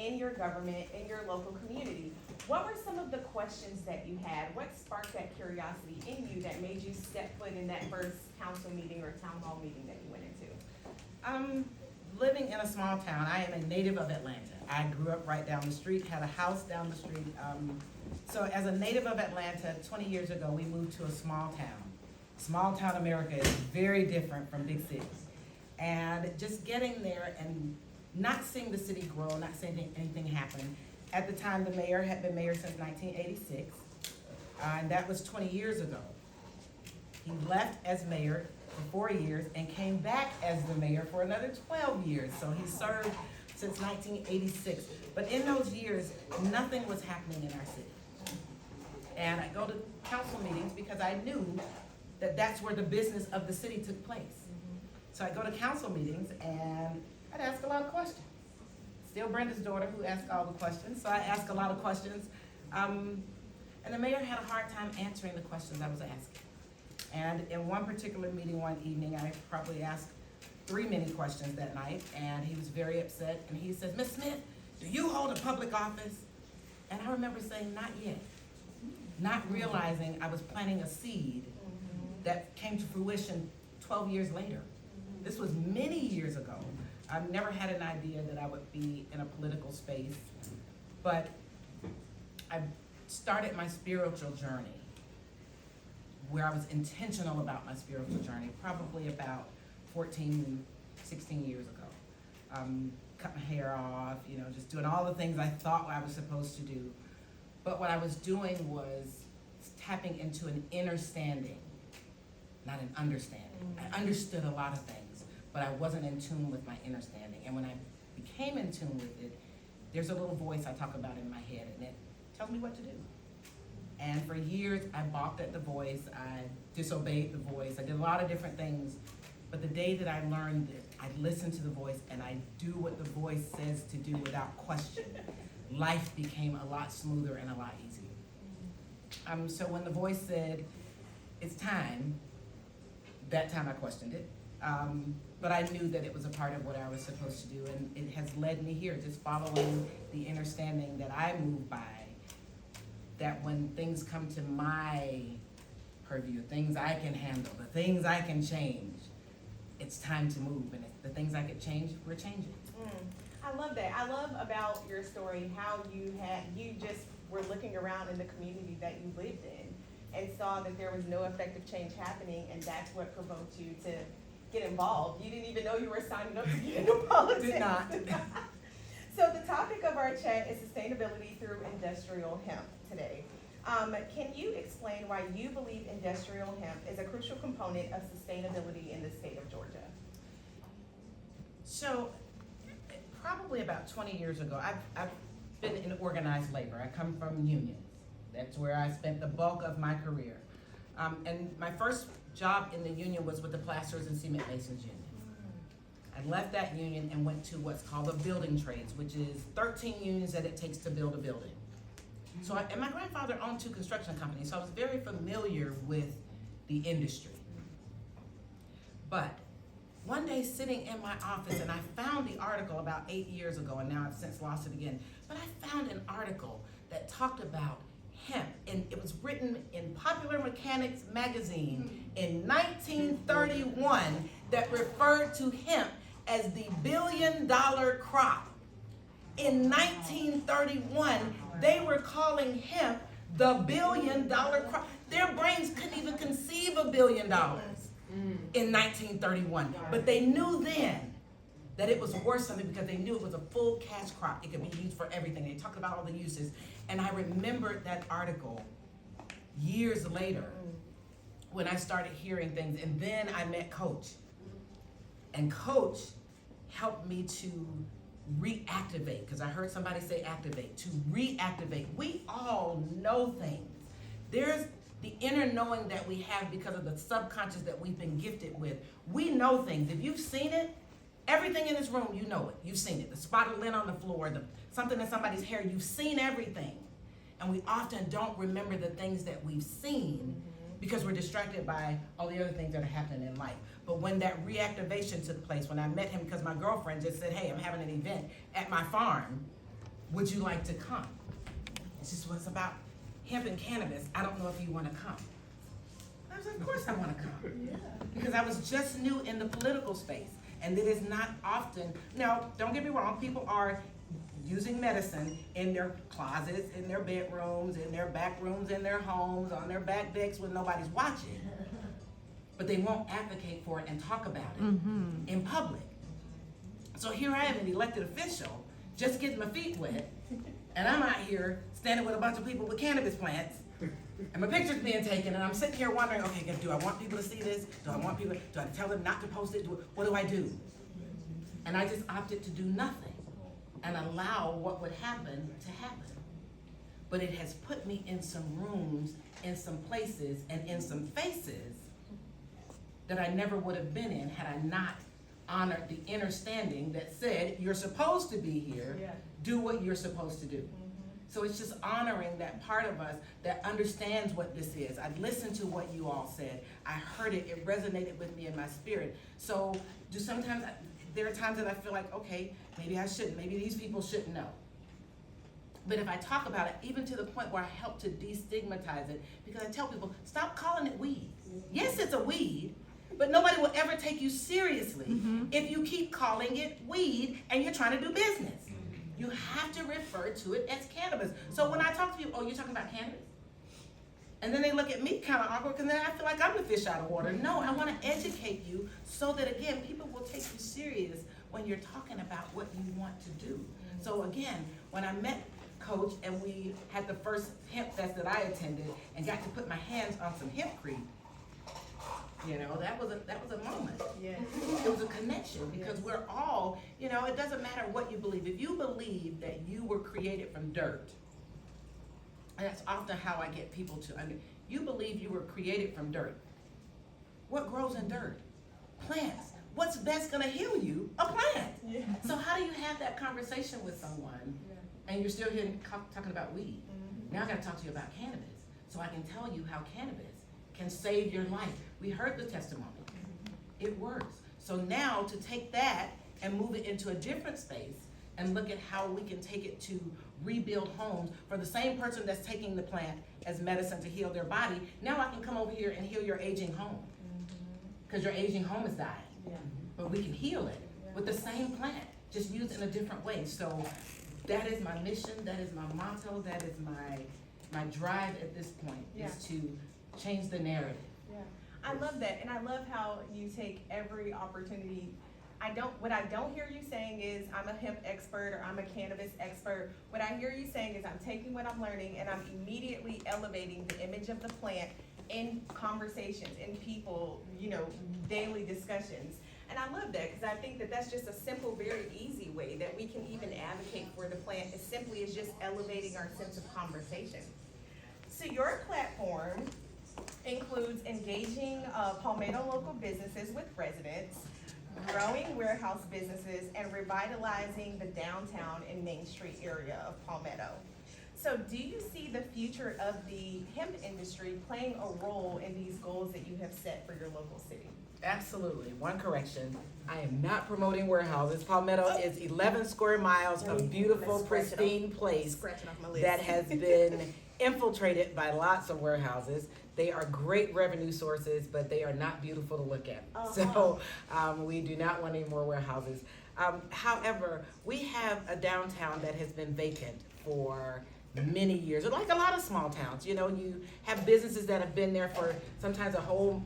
in your government, in your local community. What were some of the questions that you had? What sparked that curiosity in you that made you step foot in that first council meeting or town hall meeting that you went into? Living in a small town, I am a native of Atlanta. I grew up right down the street, had a house down the street. So as a native of Atlanta, 20 years ago, we moved to a small town. Small town America is very different from big cities. And just getting there and not seeing the city grow, not seeing anything happen. At the time, the mayor had been mayor since 1986, and that was 20 years ago. He left as mayor for 4 years and came back as the mayor for another 12 years. So he served since 1986. But in those years, nothing was happening in our city. And I go to council meetings because I knew that that's where the business of the city took place. So I go to council meetings and I'd ask a lot of questions. Still Brenda's daughter who asked all the questions, so I ask a lot of questions. And the mayor had a hard time answering the questions I was asking. And in one particular meeting one evening, I probably asked 3 mini questions that night, and he was very upset, and he says, "Ms. Smith, do you hold a public office?" And I remember saying, "Not yet," not realizing I was planting a seed that came to fruition 12 years later. This was many years ago. I've never had an idea that I would be in a political space, but I started my spiritual journey where I was intentional about my spiritual journey, probably about 14, 16 years ago. Cut my hair off, just doing all the things I thought I was supposed to do. But what I was doing was tapping into an inner standing, not an understanding. I understood a lot of things, but I wasn't in tune with my inner standing. And when I became in tune with it, there's a little voice I talk about in my head, and it tells me what to do. And for years, I balked at the voice, I disobeyed the voice, I did a lot of different things. But the day that I learned that I listen to the voice and I do what the voice says to do without question, life became a lot smoother and a lot easier. So when the voice said, "It's time," that time I questioned it. But I knew that it was a part of what I was supposed to do, and it has led me here, just following the understanding that I move by, that when things come to my purview, things I can handle, the things I can change, it's time to move, and the things I could change, we're changing. I love that. I love about your story how you just were looking around in the community that you lived in and saw that there was no effective change happening, and that's what provoked you to get involved. You didn't even know you were signing up to get into politics. Did not. So the topic of our chat is sustainability through industrial hemp today. Can you explain why you believe industrial hemp is a crucial component of sustainability in the state of Georgia? So, probably about 20 years ago, I've been in organized labor. I come from unions. That's where I spent the bulk of my career. And my first job in the union was with the Plasterers and Cement Masons Union. I left that union and went to what's called the building trades, which is 13 unions that it takes to build a building. So, and my grandfather owned 2 construction companies, so I was very familiar with the industry. But one day sitting in my office, and I found the article about 8 years ago, and now I've since lost it again, but I found an article that talked about hemp, and it was written in Popular Mechanics magazine in 1931 that referred to hemp as the billion-dollar crop. In 1931, they were calling hemp the billion-dollar crop. Their brains couldn't even conceive $1 billion in 1931, but they knew then that it was worth something because they knew it was a full cash crop. It could be used for everything. They talked about all the uses, and I remembered that article years later when I started hearing things, and then I met Coach, and Coach helped me to reactivate, because I heard somebody say activate, to reactivate. We all know things. There's the inner knowing that we have because of the subconscious that we've been gifted with. We know things. If you've seen it, everything in this room, you know it. You've seen it. The spotted lint on the floor, something in somebody's hair, you've seen everything. And we often don't remember the things that we've seen because we're distracted by all the other things that are happening in life. But when that reactivation took place, when I met him, because my girlfriend just said, "Hey, I'm having an event at my farm," Would you like to come? It's just what's about hemp and cannabis. I don't know if you want to come. I was like, of course I want to come. Because I was just new in the political space. And it is not often, now, don't get me wrong, people are using medicine in their closets, in their bedrooms, in their back rooms, in their homes, on their back decks when nobody's watching. But they won't advocate for it and talk about it in public. So here I am, an elected official, just getting my feet wet, and I'm out here standing with a bunch of people with cannabis plants, and my picture's being taken, and I'm sitting here wondering, okay, do I want people to see this? Do I tell them not to post it? What do I do? And I just opted to do nothing and allow what would happen to happen. But it has put me in some rooms, in some places, and in some faces that I never would have been in had I not honored the understanding that said, you're supposed to be here, do what you're supposed to do. So it's just honoring that part of us that understands what this is. I listened to what you all said. I heard it. It resonated with me in my spirit. So there are times that I feel like, okay, maybe I shouldn't. Maybe these people shouldn't know. But if I talk about it, even to the point where I help to destigmatize it, because I tell people, stop calling it weed. Yes, it's a weed, but nobody will ever take you seriously if you keep calling it weed and you're trying to do business. You have to refer to it as cannabis. So when I talk to you, oh, you're talking about cannabis? And then they look at me kind of awkward, because then I feel like I'm the fish out of water. No, I want to educate you so that, again, people will take you serious when you're talking about what you want to do. So again, when I met Coach and we had the first hemp fest that I attended and got to put my hands on some hempcrete, you know, that was a moment. Yeah. It was a connection, because we're all, you know, it doesn't matter what you believe. If you believe that you were created from dirt, and that's often how I get people to, you believe you were created from dirt. What grows in dirt? Plants. What's best gonna heal you? A plant. Yeah. So how do you have that conversation with someone and you're still here talking about weed? Now I gotta talk to you about cannabis, so I can tell you how cannabis can save your life. We heard the testimony. It works. So now to take that and move it into a different space and look at how we can take it to rebuild homes for the same person that's taking the plant as medicine to heal their body. Now I can come over here and heal your aging home, because your aging home is dying. But we can heal it with the same plant, just used in a different way. So that is my mission, that is my motto, that is my drive at this point, is to change the narrative. I love that, and I love how you take every opportunity. What I don't hear you saying is, I'm a hemp expert or I'm a cannabis expert. What I hear you saying is, I'm taking what I'm learning and I'm immediately elevating the image of the plant in conversations, in people, you know, daily discussions. And I love that, because I think that that's just a simple, very easy way that we can even advocate for the plant, as simply as just elevating our sense of conversation. So your platform includes engaging Palmetto local businesses with residents, growing warehouse businesses, and revitalizing the downtown and Main Street area of Palmetto. So do you see the future of the hemp industry playing a role in these goals that you have set for your local city? Absolutely. One correction, I am not promoting warehouses. Palmetto is 11 square miles of beautiful, pristine place that has been infiltrated by lots of warehouses. They are great revenue sources, but they are not beautiful to look at. So we do not want any more warehouses. However, we have a downtown that has been vacant for many years, like a lot of small towns. You know, you have businesses that have been there for sometimes a whole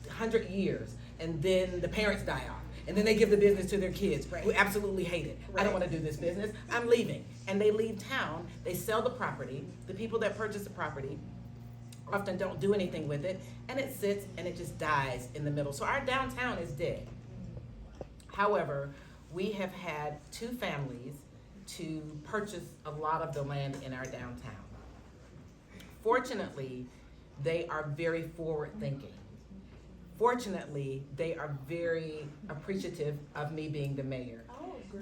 100 years, and then the parents die off, and then they give the business to their kids who absolutely hate it. I don't want to do this business, I'm leaving. And they leave town, they sell the property, the people that purchase the property often don't do anything with it, and it sits and it just dies in the middle. So our downtown is dead. However, we have had two families to purchase a lot of the land in our downtown. Fortunately, they are very forward thinking. Fortunately, they are very appreciative of me being the mayor.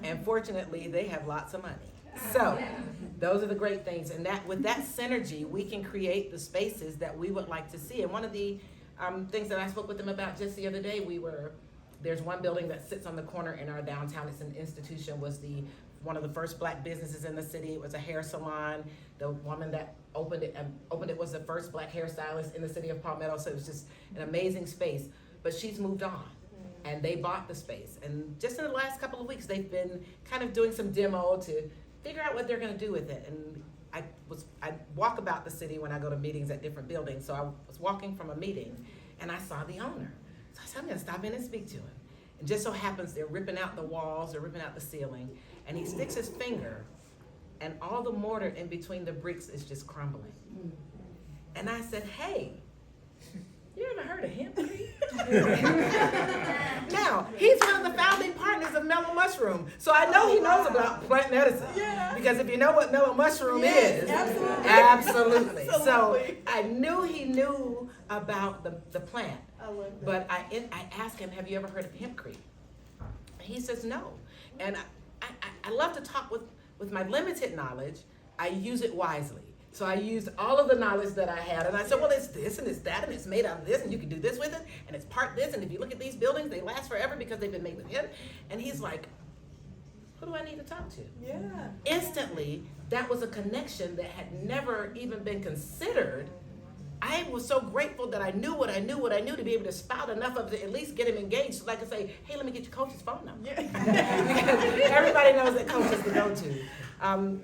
And fortunately, they have lots of money. So those are the great things. And that with that synergy, we can create the spaces that we would like to see. And one of the things that I spoke with them about just the other day, there's one building that sits on the corner in our downtown. It's an institution, was the one of the first black businesses in the city. It was a hair salon. The woman that opened it was the first black hairstylist in the city of Palmetto. So it was just an amazing space. But she's moved on, and they bought the space. And just in the last couple of weeks, they've been kind of doing some demo to figure out what they're going to do with it. And I walk about the city when I go to meetings at different buildings. So I was walking from a meeting, and I saw the owner. So I said, I'm going to stop in and speak to him. And just so happens they're ripping out the walls, they're ripping out the ceiling, and he sticks his finger, and all the mortar in between the bricks is just crumbling. And I said, hey, you ever heard of Hemp? Now, he's one of the founding partners of Mellow Mushroom, so I know he knows about plant medicine. Yeah. Because if you know what Mellow Mushroom is, absolutely. So I knew he knew about the plant. I love that. But I asked him, have you ever heard of hempcrete? He says no. And I love to talk with my limited knowledge. I use it wisely. So I used all of the knowledge that I had, and I said, well, it's this and it's that, and it's made out of this, and you can do this with it, and it's part this, and if you look at these buildings, they last forever because they've been made with hemp. And he's like, who do I need to talk to? Yeah. Instantly, that was a connection that had never even been considered. I was so grateful that I knew what I knew to be able to spout enough of it to at least get him engaged, so I could say, hey, let me get your coach's phone number. Yeah. Because everybody knows that coach is the go-to.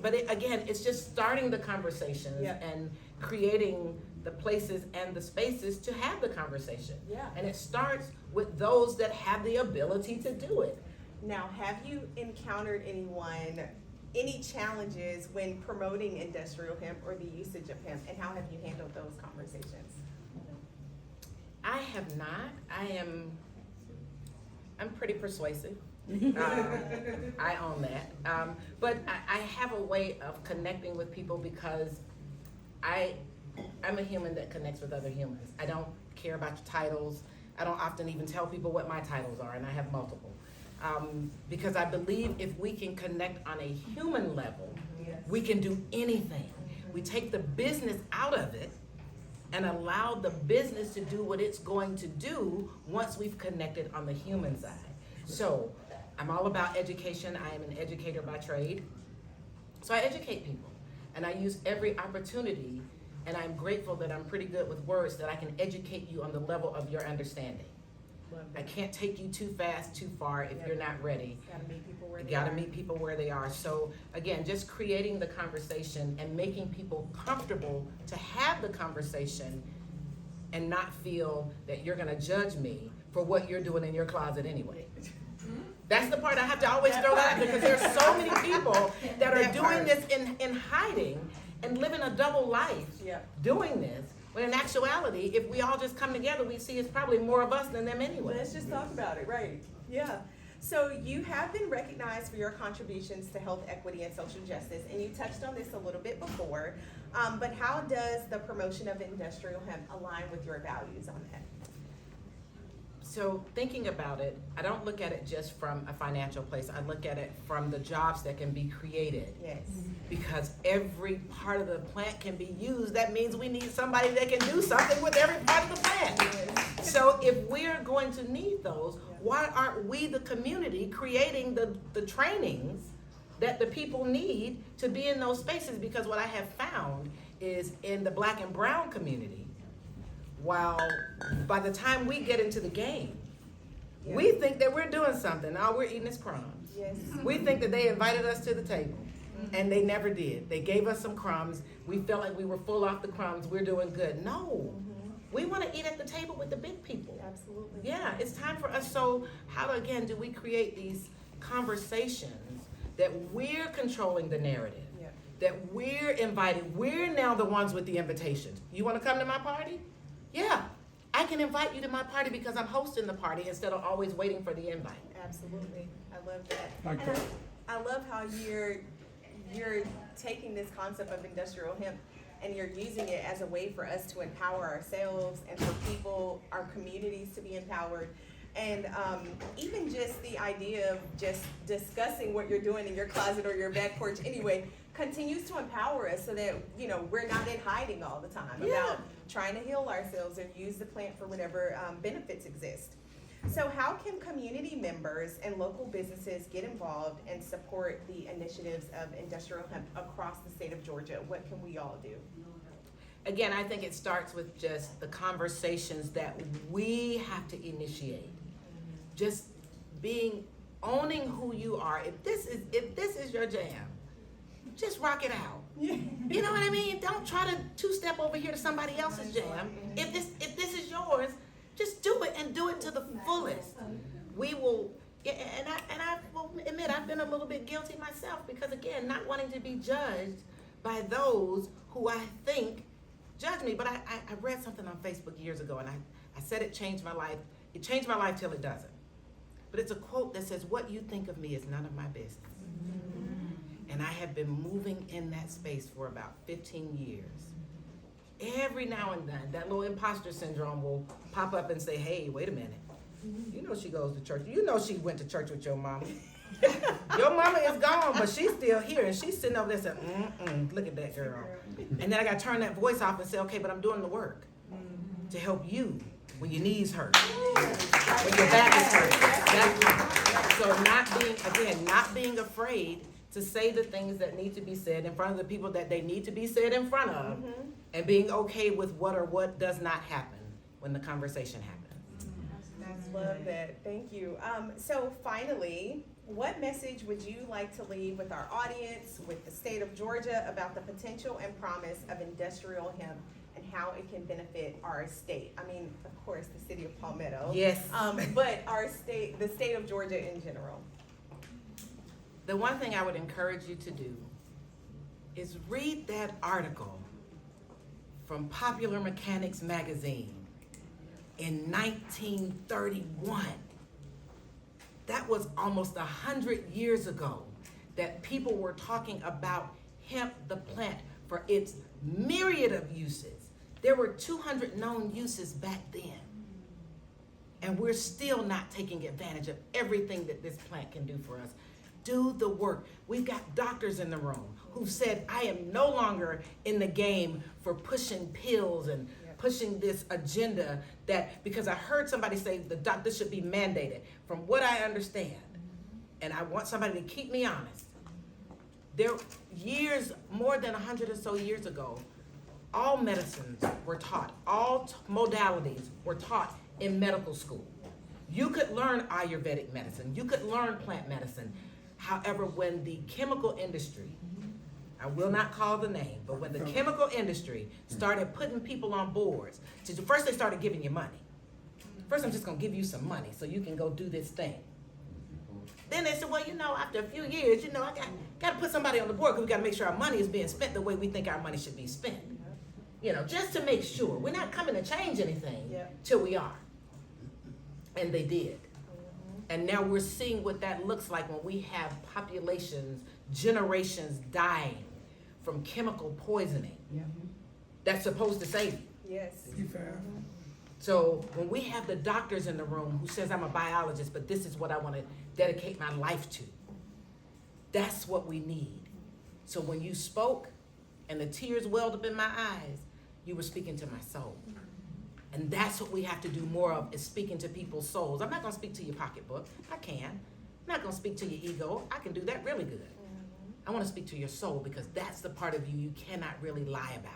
But again, it's just starting the conversations and creating the places and the spaces to have the conversation. Yeah. And it starts with those that have the ability to do it. Now, have you encountered any challenges when promoting industrial hemp or the usage of hemp, and how have you handled those conversations? I have not. I'm pretty persuasive. I own that. But I have a way of connecting with people because I'm a human that connects with other humans. I don't care about your titles. I don't often even tell people what my titles are, and I have multiple. Because I believe if we can connect on a human level, we can do anything. We take the business out of it and allow the business to do what it's going to do once we've connected on the human side. So I'm all about education. I am an educator by trade. So I educate people, and I use every opportunity, and I'm grateful that I'm pretty good with words, that I can educate you on the level of your understanding. I can't take you too fast, too far if you're not ready. Gotta meet people where You they gotta are. meet people where they are. So again, just creating the conversation and making people comfortable to have the conversation and not feel that you're gonna judge me for what you're doing in your closet anyway. That's the part I have to always throw out, because there's so many people that are doing this in hiding and living a double life doing this. When in actuality, if we all just come together, we see it's probably more of us than them anyway. Let's just talk about it, right? Yeah. So you have been recognized for your contributions to health equity and social justice, and you touched on this a little bit before, but how does the promotion of industrial hemp align with your values on that? So thinking about it, I don't look at it just from a financial place. I look at it from the jobs that can be created. Yes. Because every part of the plant can be used. That means we need somebody that can do something with every part of the plant. Yes. So if we're going to need those, why aren't we, the community, creating the trainings that the people need to be in those spaces? Because what I have found is in the Black and brown community, while by the time we get into the game, we think that we're doing something. All we're eating is crumbs. Yes. We think that they invited us to the table, and they never did. They gave us some crumbs. We felt like we were full off the crumbs. We're doing good. No. We want to eat at the table with the big people. Absolutely. Yeah, it's time for us. So how, again, do we create these conversations that we're controlling the narrative, that we're invited? We're now the ones with the invitations. You want to come to my party? Yeah, I can invite you to my party because I'm hosting the party instead of always waiting for the invite. Absolutely. I love that. Okay. And I love how you're taking this concept of industrial hemp and you're using it as a way for us to empower ourselves and for people, our communities, to be empowered. And even just the idea of just discussing what you're doing in your closet or your back porch anyway continues to empower us, so that, you know, we're not in hiding all the time about trying to heal ourselves or use the plant for whatever benefits exist. So how can community members and local businesses get involved and support the initiatives of industrial hemp across the state of Georgia? What can we all do? Again, I think it starts with just the conversations that we have to initiate. Just owning who you are. If this is your jam, just rock it out. You know what I mean? Don't try to two-step over here to somebody else's jam. If this is yours, just do it and do it to the fullest. We will, and I will admit I've been a little bit guilty myself because again, not wanting to be judged by those who I think judge me. But I read something on Facebook years ago and I said it changed my life. It changed my life till it doesn't. But it's a quote that says, "What you think of me is none of my business." And I have been moving in that space for about 15 years. Every now and then, that little imposter syndrome will pop up and say, "Hey, wait a minute. You know she goes to church. You know she went to church with your mama. Your mama is gone, but she's still here." And she's sitting over there saying, look at that girl. And then I got to turn that voice off and say, okay, but I'm doing the work to help you when your knees hurt, when your back is hurt. So not being afraid to say the things that need to be said in front of the people that they need to be said in front of, and being okay with what does not happen when the conversation happens. I love that. Thank you. So finally, what message would you like to leave with our audience, with the state of Georgia, about the potential and promise of industrial hemp and how it can benefit our state? I mean, of course, the city of Palmetto. Yes. But the state of Georgia in general. The one thing I would encourage you to do is read that article from Popular Mechanics magazine in 1931. That was almost 100 years ago that people were talking about hemp, the plant, for its myriad of uses. There were 200 known uses back then. And we're still not taking advantage of everything that this plant can do for us. Do the work. We've got doctors in the room who said, I am no longer in the game for pushing pills and pushing this agenda because I heard somebody say the doctor should be mandated. From what I understand, and I want somebody to keep me honest, more than 100 or so years ago, all medicines were taught, all modalities were taught in medical school. You could learn Ayurvedic medicine, you could learn plant medicine. However, when the chemical industry, I will not call the name, but when the chemical industry started putting people on boards, first they started giving you money. First, I'm just gonna give you some money so you can go do this thing. Then they said, well, after a few years, I got to put somebody on the board because we got to make sure our money is being spent the way we think our money should be spent. Just to make sure. We're not coming to change anything till we are. And they did. And now we're seeing what that looks like when we have populations, generations dying from chemical poisoning that's supposed to save you. Yes. So when we have the doctors in the room who says, I'm a biologist, but this is what I want to dedicate my life to, that's what we need. So when you spoke and the tears welled up in my eyes, you were speaking to my soul. And that's what we have to do more of, is speaking to people's souls. I'm not going to speak to your pocketbook. I can. I'm not going to speak to your ego. I can do that really good. I want to speak to your soul because that's the part of you cannot really lie about.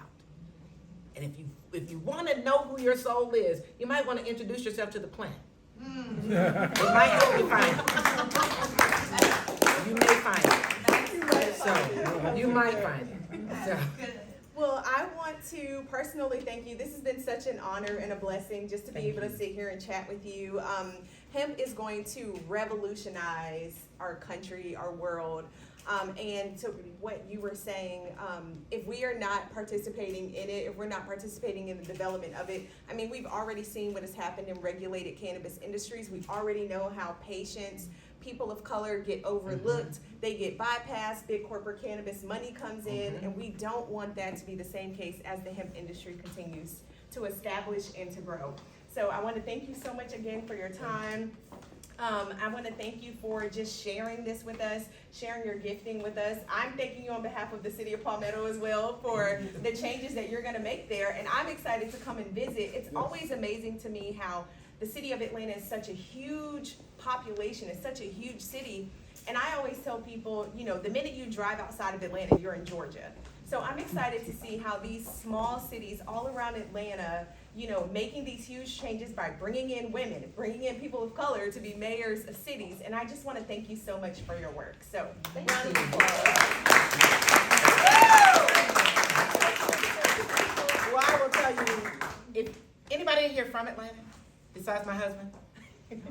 And if you want to know who your soul is, you might want to introduce yourself to the plant. It might help you find it. You may find it. So you might find it. So. Well, I want to personally thank you. This has been such an honor and a blessing just to be able to sit here and chat with you. Hemp is going to revolutionize our country, our world. And to what you were saying, if we are not participating in it, if we're not participating in the development of it, we've already seen what has happened in regulated cannabis industries. We already know how patients, people of color get overlooked, they get bypassed, big corporate cannabis money comes in, and we don't want that to be the same case as the hemp industry continues to establish and to grow. So I want to thank you so much again for your time. I want to thank you for just sharing this with us, sharing your gifting with us. I'm thanking you on behalf of the city of Palmetto as well for the changes that you're going to make there, and I'm excited to come and visit. It's always amazing to me how the city of Atlanta is such a huge population, it's such a huge city. And I always tell people, you know, the minute you drive outside of Atlanta, you're in Georgia. So I'm excited to see how these small cities all around Atlanta, you know, making these huge changes by bringing in women, bringing in people of color to be mayors of cities. And I just want to thank you so much for your work. So, round of applause. Well, I will tell you, if anybody in here from Atlanta, besides my husband,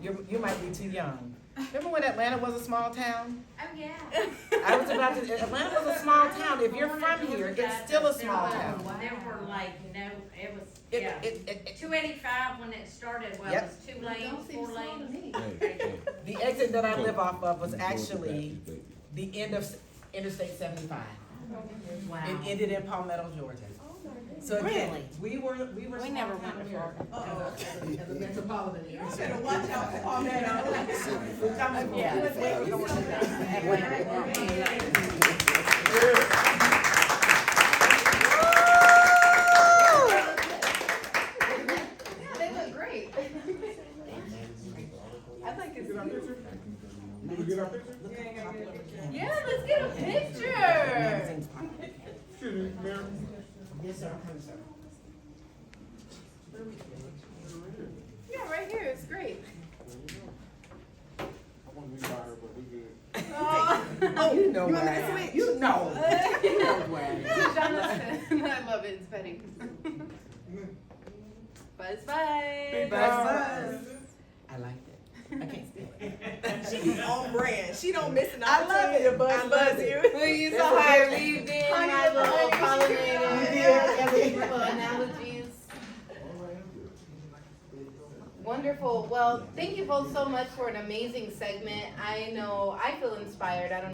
you might be too young. Remember when Atlanta was a small town? Oh, yeah. I was about to, Atlanta was a small town. If you're from here, it's still a small town. There were like, no, it was, It- yeah. it- 285 when it started, well, it Yep. was 2 lanes, 4 lanes. The exit that I live off of was actually the end of Interstate 75. Wow. It ended in Palmetto, Georgia. So again, we were We small never town went to here as a metropolitan area. Better watch out for Palmetto. We're coming. They look great. I'd like to see. Can we get our picture? Yeah, let's get a picture. Magazine's popular. Excuse me, Mayor. Yes, sir, I'm coming, sir. Yeah, right here, it's great. I want to be by her, but we good. Oh, you know where I am. You know. You know where I am. Jonathan. I love it. It's Betty. Buzz, buzz. Buzz. I liked it. I can't spell it. She's on brand. She don't miss an I love opportunity. it, Buzz. I love you. Well, you That's saw a how I good- weaved in Honey, my little honey, pollinator. You did. Little analogies. Wonderful. Well, thank you both so much for an amazing segment. I know I feel inspired. I don't